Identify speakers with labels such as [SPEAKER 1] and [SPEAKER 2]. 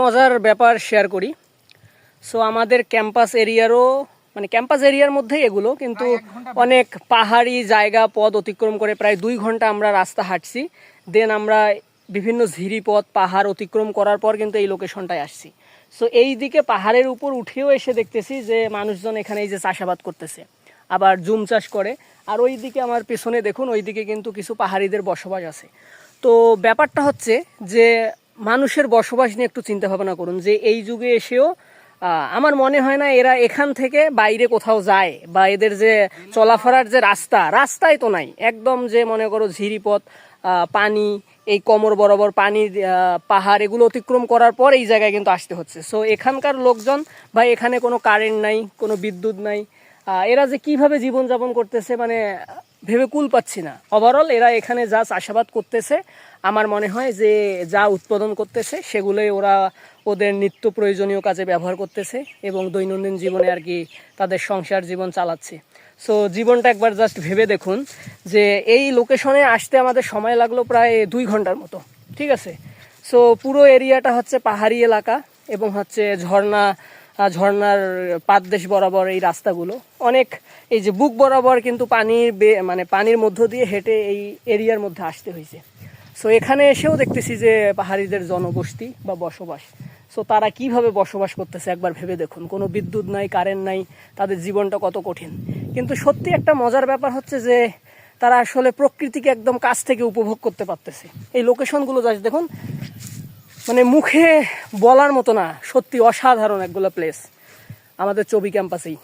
[SPEAKER 1] মজার ব্যাপার শেয়ার করি। সো আমাদের ক্যাম্পাস এরিয়ারও ক্যাম্পাস এরিয়ার মধ্যেই এগুলো, কিন্তু অনেক পাহাড়ি জায়গা পথ অতিক্রম করে প্রায় 2 ঘন্টা আমরা রাস্তা হাঁটছি। দেন আমরা বিভিন্ন ঝিরি পথ পাহাড় অতিক্রম করার পর কিন্তু এই লোকেশনটায় আসছি। সো এই দিকে পাহাড়ের উপর উঠেও এসে দেখতেছি যে মানুষজন এখানে এই যে চাষাবাদ করতেছে, আবার জুম চাষ করে। আর ওই দিকে আমার পেছনে দেখুন, ওই দিকে কিন্তু কিছু পাহাড়িদের বসবাস আছে। তো ব্যাপারটা হচ্ছে যে মানুষের বসবাস নিয়ে একটু চিন্তা ভাবনা করুন, যে এই যুগে এসেও আমার মনে হয় না এরা এখান থেকে বাইরে কোথাও যায়, বা এদের যে চলাফেরার যে রাস্তায় তো নাই, একদম যে মনে করো ঝিরিপথ, পানি, এই কোমর বরাবর পানির পাহাড়, এগুলো অতিক্রম করার পর এই জায়গায় কিন্তু আসতে হচ্ছে। সো এখানকার লোকজন, বা এখানে কোনো কারেন্ট নাই, কোনো বিদ্যুৎ নাই, এরা যে কিভাবে জীবনযাপন করতেছে ভেবে কুল পাচ্ছি না। ওভারঅল এরা এখানে যা চাষাবাদ করতেছে, আমার মনে হয় যে যা উৎপাদন করতেছে সেগুলোই ওরা ওদের নিত্য প্রয়োজনীয় কাজে ব্যবহার করতেছে এবং দৈনন্দিন জীবনে আর কি তাদের সংসার জীবন চালাচ্ছে। সো জীবনটা একবার জাস্ট ভেবে দেখুন যে এই লোকেশনে আসতে আমাদের সময় লাগলো প্রায় 2 ঘন্টার মতো, ঠিক আছে। সো পুরো এরিয়াটা হচ্ছে পাহাড়ি এলাকা এবং হচ্ছে ঝর্ণার পাদদেশ বরাবর এই রাস্তাগুলো অনেক, এই যে বুক বরাবর কিন্তু পানির মধ্য দিয়ে হেঁটে এই এরিয়ার মধ্যে আসতে হয়েছে। সো এখানে এসেও দেখতেছি যে পাহাড়িদের জনবসতি বা বসবাস। সো তারা কিভাবে বসবাস করতেছে একবার ভেবে দেখুন। কোনো বিদ্যুৎ নাই, কারেন্ট নাই, তাদের জীবনটা কত কঠিন। কিন্তু সত্যি একটা মজার ব্যাপার হচ্ছে যে তারা আসলে প্রকৃতিকে একদম কাছ থেকে উপভোগ করতে পারতেছে। এই লোকেশনগুলো জাস্ট দেখুন, মুখে বলার মতো না, সত্যি অসাধারণ একগুলো প্লেস আমাদের চবি ক্যাম্পাসেই।